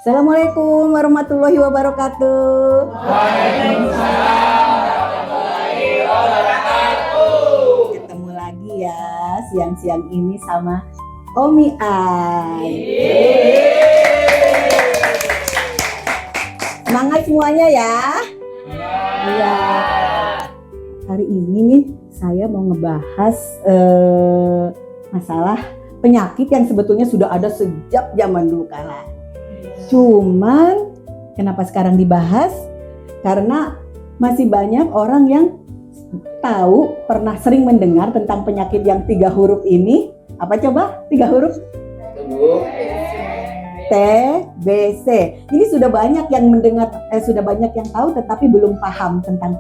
Assalamualaikum warahmatullahi wabarakatuh. Ketemu lagi ya siang-siang ini sama Omi Ai. Semangat semuanya ya. Iya. Hari ini nih saya mau ngebahas masalah penyakit yang sebetulnya sudah ada sejak zaman dulu kala. Cuman kenapa sekarang dibahas? Karena masih banyak orang yang tahu, pernah sering mendengar tentang penyakit yang 3 huruf ini. Apa coba? 3 huruf? TBC. Ini sudah banyak yang mendengar, sudah banyak yang tahu, tetapi belum paham tentang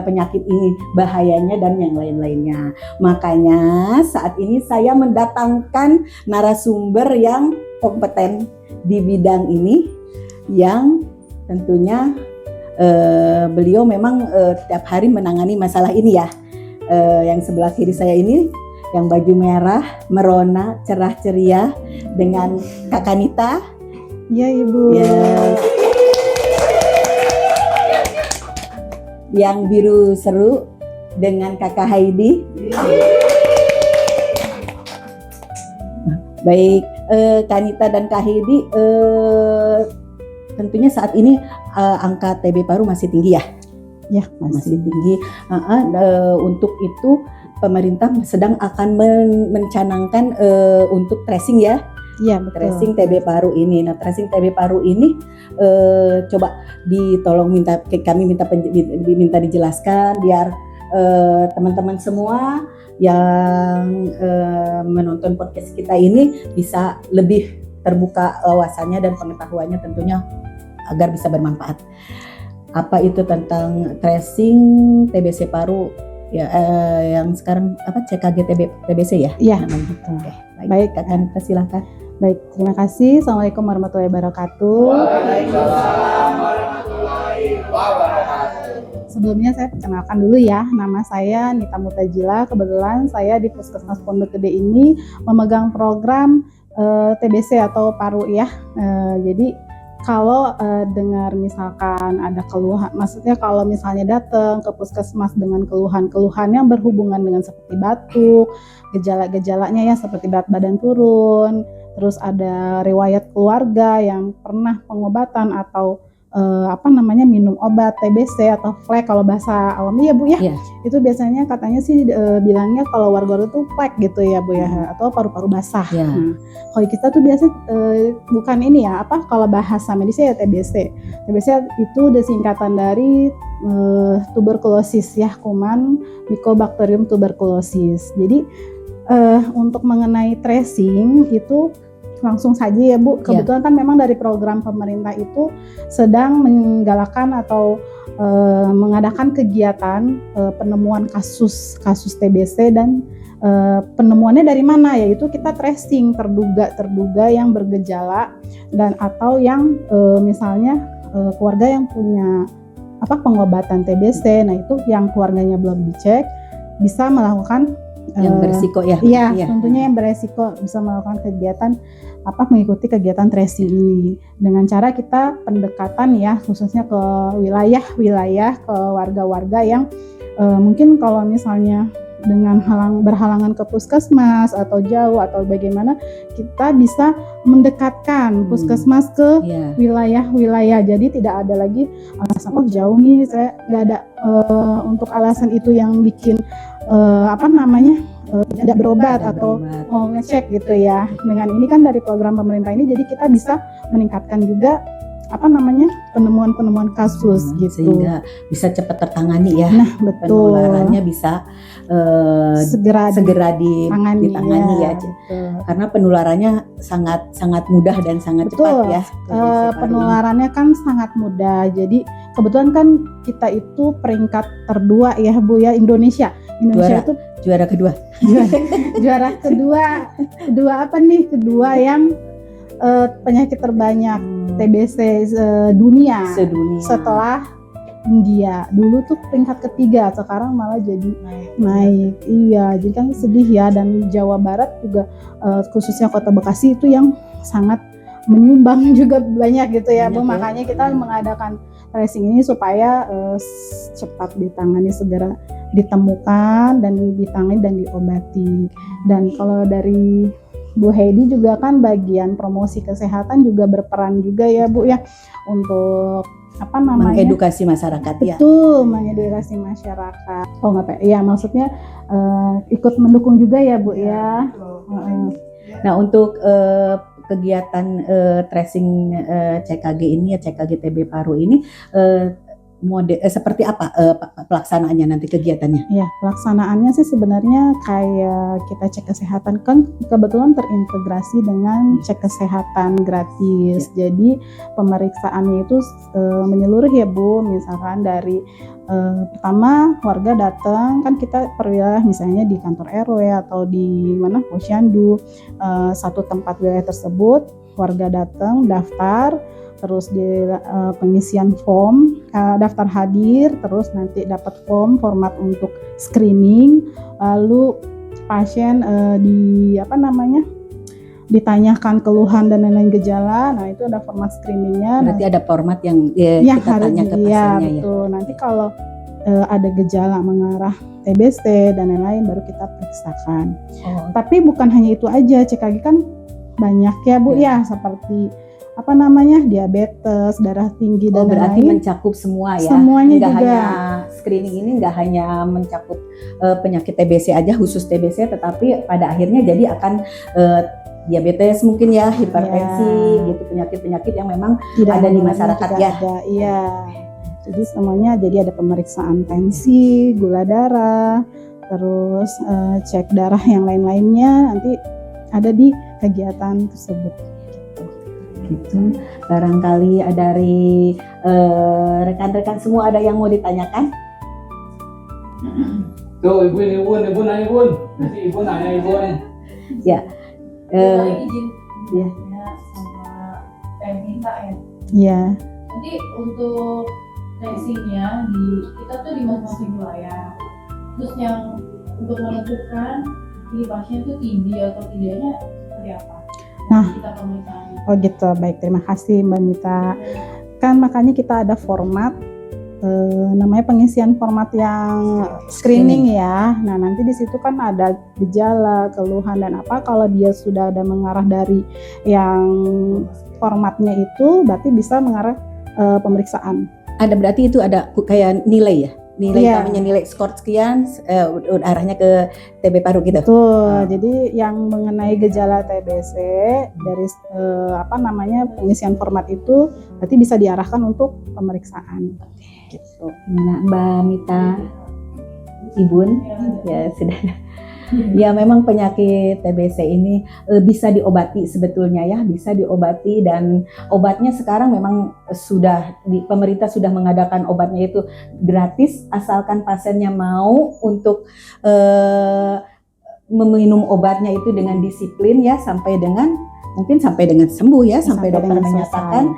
penyakit ini, bahayanya dan yang lain-lainnya. Makanya saat ini saya mendatangkan narasumber yang kompeten di bidang ini, yang tentunya beliau memang tiap hari menangani masalah ini ya. Yang sebelah kiri saya ini yang baju merah, merona, cerah ceria dengan Kak Kanita. Iya Ibu. Ya. Yang biru seru dengan Kakak Heidi. Baik, Kanita dan Kak Heidi, tentunya saat ini angka TB paru masih tinggi ya? Ya, masih tinggi. Untuk itu pemerintah sedang akan mencanangkan untuk tracing ya. Iya, betul. Tracing TB paru ini. Nah, tracing TB paru ini coba ditolong kami minta dijelaskan biar teman-teman semua yang menonton podcast kita ini bisa lebih terbuka wawasannya dan pengetahuannya tentunya agar bisa bermanfaat. Apa itu tentang tracing TBC paru ya, yang sekarang apa CKG TBC ya? Iya. Oke, baik, Kak Kanita silakan. Baik, terima kasih. Assalamualaikum warahmatullahi wabarakatuh. Waalaikumsalam warahmatullahi wabarakatuh. Sebelumnya saya perkenalkan dulu ya, nama saya Nita Mutajila. Kebetulan saya di Puskesmas Pondok Gede ini memegang program TBC atau paru ya. Jadi kalau dengar misalkan ada keluhan, maksudnya kalau misalnya datang ke puskesmas dengan keluhan-keluhan yang berhubungan dengan seperti batuk, gejala-gejalanya ya seperti berat badan turun, terus ada riwayat keluarga yang pernah pengobatan atau minum obat TBC atau flek kalau bahasa alami ya Bu ya. Yeah. Itu biasanya katanya sih bilangnya kalau warga itu flek gitu ya Bu ya, atau paru-paru basah. Yeah. Nah, kalau kita tuh biasa bukan ini ya, kalau bahasa medisnya ya TBC. TBC itu udah singkatan dari tuberkulosis ya, kuman Mycobacterium tuberculosis. Jadi untuk mengenai tracing itu langsung saja ya Bu, kebetulan kan memang dari program pemerintah itu sedang menggalakkan atau mengadakan kegiatan penemuan kasus TBC dan penemuannya dari mana, yaitu kita tracing terduga yang bergejala dan atau yang misalnya keluarga yang punya pengobatan TBC, nah itu yang keluarganya belum dicek bisa melakukan yang beresiko ya. Iya, tentunya yang beresiko bisa melakukan kegiatan mengikuti kegiatan tracing ini dengan cara kita pendekatan ya, khususnya ke wilayah ke warga-warga yang mungkin kalau misalnya dengan berhalangan ke puskesmas atau jauh atau bagaimana, kita bisa mendekatkan puskesmas ke wilayah-wilayah. Jadi tidak ada lagi alasan jauh nih, saya nggak ada untuk alasan itu yang bikin tidak berobat atau mau ngecek gitu ya. Dengan ini kan dari program pemerintah ini, jadi kita bisa meningkatkan juga penemuan kasus gitu, sehingga bisa cepat tertangani ya. Nah, betul. Penularannya bisa segera ditangani ya. Karena penularannya sangat mudah dan sangat cepat ya. Penularannya kan sangat mudah. Jadi kebetulan kan kita itu peringkat terdua ya Bu ya, Indonesia itu juara kedua. Juara kedua yang penyakit terbanyak TBC dunia setelah India. Dulu tuh peringkat ketiga, sekarang malah jadi naik. Iya, jadi kan sedih ya. Dan Jawa Barat juga khususnya Kota Bekasi itu yang sangat menyumbang juga banyak gitu ya Bu. Banyak ya. Makanya kita mengadakan tracing ini supaya cepat ditangani, segera ditemukan dan ditangani dan diobati. Dan kalau dari Bu Heidi juga kan bagian promosi kesehatan juga berperan juga ya Bu ya, untuk apa namanya, mengedukasi masyarakat ya. betul, mengedukasi masyarakat. Oh nggak, ya maksudnya ikut mendukung juga ya Bu ya. Nah untuk kegiatan tracing CKG ini ya, CKG TB paru ini seperti apa pelaksanaannya nanti kegiatannya? Ya, pelaksanaannya sih sebenarnya kayak kita cek kesehatan, kan kebetulan terintegrasi dengan cek kesehatan gratis. Jadi pemeriksaannya itu menyeluruh ya Bu, misalkan dari pertama warga datang, kan kita perwilayah misalnya di kantor RW atau di mana Posyandu, satu tempat wilayah tersebut, warga datang daftar, terus di pengisian form, daftar hadir, terus nanti dapat format untuk screening, lalu pasien ditanyakan keluhan dan lain-lain gejala. Nah itu ada format screeningnya. Berarti ada format yang ya, kita tanya ke pasiennya ya. Betul. Nanti kalau ada gejala mengarah TBC dan lain-lain baru kita periksakan. Tapi bukan hanya itu aja, CKG kan banyak ya Bu ya, seperti diabetes, darah tinggi dan berarti lain-lain. mencakup semua ya. Semuanya nggak juga. Hanya screening ini nggak hanya mencakup penyakit TBC aja, khusus TBC, tetapi pada akhirnya jadi akan diabetes mungkin ya, hipertensi gitu, penyakit-penyakit yang memang Tidak ada di masyarakat ya. Iya. Jadi semuanya, jadi ada pemeriksaan tensi, gula darah, terus cek darah yang lain-lainnya nanti ada di kegiatan tersebut. Gitu. Barangkali dari rekan-rekan semua ada yang mau ditanyakan? Tuh ibu nanya nanti ibu nanya Ya. izin ya. sama minta ya. Iya. Nanti untuk tracingnya kita tuh di masing-masing wilayah. Terus yang untuk menentukan ini pasien itu TB atau tidaknya seperti apa? Nah, Kita pemeriksaan. Oh gitu, baik, terima kasih Mbak Mita. Kan makanya kita ada format, namanya pengisian format yang screening ya. Nah nanti di situ kan ada gejala, keluhan dan apa. Kalau dia sudah ada mengarah dari yang formatnya itu, berarti bisa mengarah pemeriksaan. Ada, berarti itu ada kayak nilai ya? Nilai Iya. namanya nilai skor sekian, arahnya ke TB paru gitu. Betul. Jadi yang mengenai gejala TBC dari pengisian format itu berarti bisa diarahkan untuk pemeriksaan. Gitu. Gimana Mbak Mita? Ibun? Ya sudah. Ya memang penyakit TBC ini bisa diobati sebetulnya ya, bisa diobati, dan obatnya sekarang memang pemerintah sudah mengadakan obatnya itu gratis, asalkan pasiennya mau untuk meminum obatnya itu dengan disiplin ya, sampai dengan sembuh ya, sampai dokter menyatakan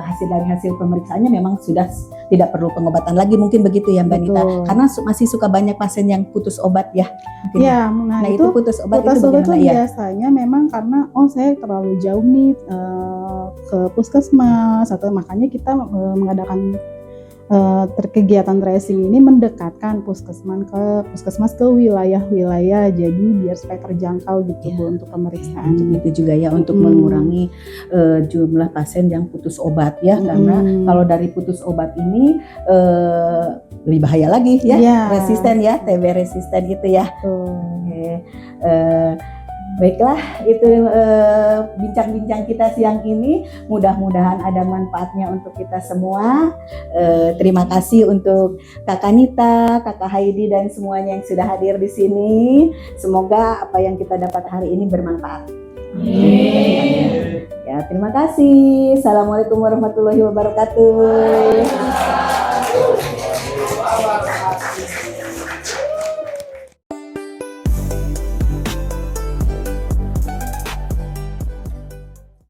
hasil dari hasil pemeriksaannya memang sudah tidak perlu pengobatan lagi, mungkin begitu ya Mbak Nita, karena masih suka banyak pasien yang putus obat ya. Ya, nah itu putus obat itu bagaimana ya? Biasanya memang karena saya terlalu jauh nih ke puskesmas, atau makanya kita mengadakan kegiatan tracing ini mendekatkan puskesmas ke wilayah-wilayah, jadi biar supaya terjangkau gitu Bu untuk pemeriksaan. Itu juga ya untuk mengurangi jumlah pasien yang putus obat ya, karena kalau dari putus obat ini lebih bahaya lagi ya, resisten ya, TB resisten gitu ya. Baiklah, itu bincang-bincang kita siang ini. Mudah-mudahan ada manfaatnya untuk kita semua. Terima kasih untuk Kakak Nita, Kakak Heidi, dan semuanya yang sudah hadir di sini. Semoga apa yang kita dapat hari ini bermanfaat. Ya, terima kasih. Assalamualaikum warahmatullahi wabarakatuh.